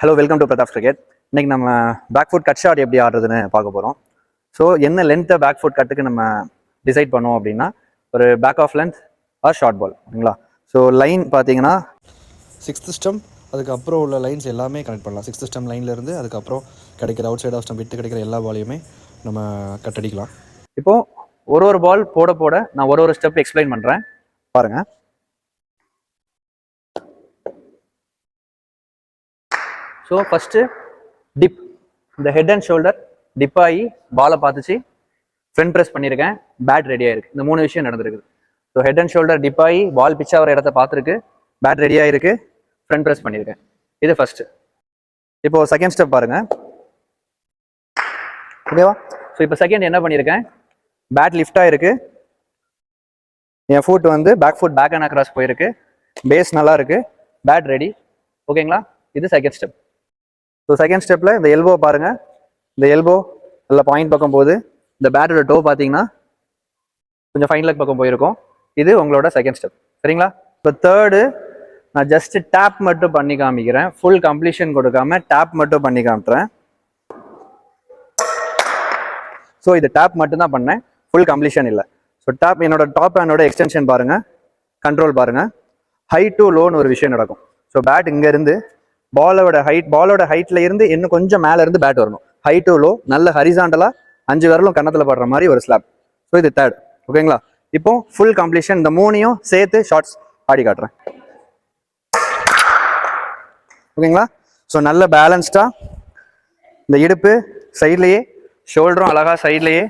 Hello, welcome to Pratap cricket. இன்னைக்கு நம்ம back food cut shot எப்படி ஆடுறதுன்னு பார்க்க போகிறோம். ஸோ என்ன லென்த்தை பேக் ஃபுட் கட்டுக்கு நம்ம டிசைட் பண்ணோம் அப்படின்னா, ஒரு back of length or short ball, ஓகேங்களா? ஸோ லைன் பார்த்தீங்கன்னா 6th ஸ்டெம், அதுக்கப்புறம் உள்ள லைன்ஸ் எல்லாமே கனெக்ட் பண்ணலாம். 6th ஸ்டெம் லைன்லேருந்து அதுக்கப்புறம் கிடைக்கிற அவுட் சைட் ஆஃப் ஸ்டெம் விட்டு கிடைக்கிற எல்லா பாலையுமே நம்ம கட்டடிக்கலாம். இப்போது ஒரு பால் போட போட நான் ஒரு ஸ்டெப் எக்ஸ்பிளைன் பண்ணுறேன், பாருங்கள். ஸோ ஃபஸ்ட்டு டிப், இந்த ஹெட் அண்ட் ஷோல்டர் டிப் ஆகி பாலை பார்த்துச்சு, ஃப்ரண்ட் ப்ரெஸ் பண்ணியிருக்கேன், பேட் ரெடியாக இருக்குது. இந்த 3 விஷயம் நடந்திருக்குது. So head and shoulder dip ஆகி பால் பிச் ஆகிற இடத்த பார்த்துருக்கு, பேட் ரெடியாக இருக்குது, ஃப்ரண்ட் ப்ரெஸ் பண்ணியிருக்கேன். இது ஃபஸ்ட்டு. இப்போது செகண்ட் ஸ்டெப் பாருங்கள், ஓகேவா? ஸோ இப்போ செகண்ட் என்ன பண்ணியிருக்கேன், பேட் லிஃப்டாக இருக்குது, என் ஃபுட் வந்து back foot back and across போயிருக்கு, பேஸ் நல்லா இருக்குது, பேட் ரெடி, ஓகேங்களா? இது செகண்ட் ஸ்டெப். ஸோ செகண்ட் ஸ்டெப்பில் இந்த எல்போ பாருங்கள், இந்த எல்போ நல்ல பாயிண்ட் பக்கம் போகுது, இந்த பேட்டோட டோ பார்த்தீங்கன்னா கொஞ்சம் ஃபைன் லெக் பக்கம் போயிருக்கும். இது உங்களோட செகண்ட் ஸ்டெப், சரிங்களா? இப்போ தேர்டு நான் ஜஸ்ட் டேப் மட்டும் பண்ணி காமிக்கிறேன், ஃபுல் கம்ப்ளீஷன் கொடுக்காம டேப் மட்டும் பண்ணி காமிட்டுறேன். ஸோ இது டேப் மட்டும்தான் பண்ணேன், ஃபுல் கம்ப்ளீஷன் இல்லை. ஸோ டேப் என்னோட டாப் ஹேண்டோட எக்ஸ்டென்ஷன் பாருங்கள், கண்ட்ரோல் பாருங்கள், ஹை டு லோன்னு ஒரு விஷயம் நடக்கும். ஸோ பேட் இங்கேருந்து பாலோட ஹைட்ல இருந்து இன்னும் கொஞ்சம் மேல இருந்து பேட் வரணும், ஹை டு லோ, நல்ல ஹரிசாண்டலா 5 விரலும் கன்னத்துல படுற மாதிரி ஒரு ஸ்லாப். ஸோ இது தேர்ட், ஓகேங்களா? இப்போ ஃபுல் கம்ப்ளீஷன் இந்த 3ஐயும் சேர்த்து ஷார்ட்ஸ் ஆடி காட்டுறேன், ஓகேங்களா? ஸோ நல்ல பேலன்ஸ்டா இந்த இடுப்பு சைட்லயே, ஷோல்டரும் அழகா சைட்லயே,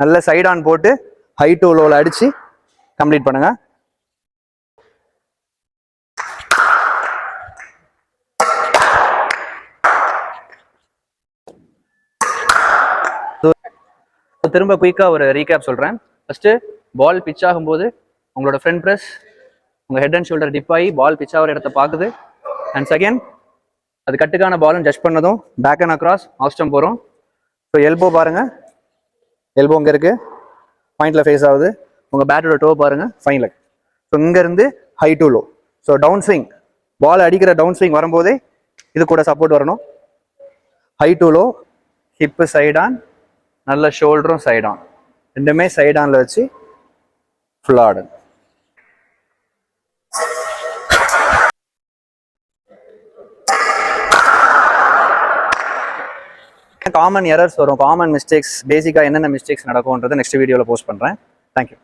நல்ல சைட் ஆன் போட்டு ஹை டு லோல அடிச்சு கம்ப்ளீட் பண்ணுங்க. திரும்ப குயிக்காக ஒரு ரீகேப் சொல்கிறேன். ஃபஸ்ட்டு பால் பிச் ஆகும்போது உங்களோட ஃப்ரண்ட் ப்ரெஸ் உங்கள் ஹெட் அண்ட் ஷோல்டர் டிப் ஆகி பால் பிச் ஆகிற இடத்த பார்க்குது. அண்ட் செகண்ட், அது கட்டுக்கான பாலும் ஜட்ஜ் பண்ணதும் back and across off stump போகிறோம். ஸோ எல்போ பாருங்கள், எல்போ இங்கே இருக்குது, பாயிண்டில் ஃபேஸ் ஆகுது, உங்கள் பேட்டோட டோ பாருங்கள், ஃபைன் லெக். ஸோ இங்கேருந்து high to low. So down swing, ball அடிக்கிற டவுன் ஸ்விங் வரும்போதே இது கூட சப்போர்ட் வரணும். High to low, hip side on, நல்ல ஷோல்டரும் சைட் ஆன், ரெண்டுமே சைட் ஆன்ல வச்சு ஃபுல்லாக ஆடுங்க. காமன் எரர்ஸ் வரும், காமன் மிஸ்டேக்ஸ், பேசிக்காக என்னென்ன மிஸ்டேக்ஸ் நடக்கும்ன்றது நெக்ஸ்ட் வீடியோவில் போஸ்ட் பண்ணுறேன். தேங்க்யூ.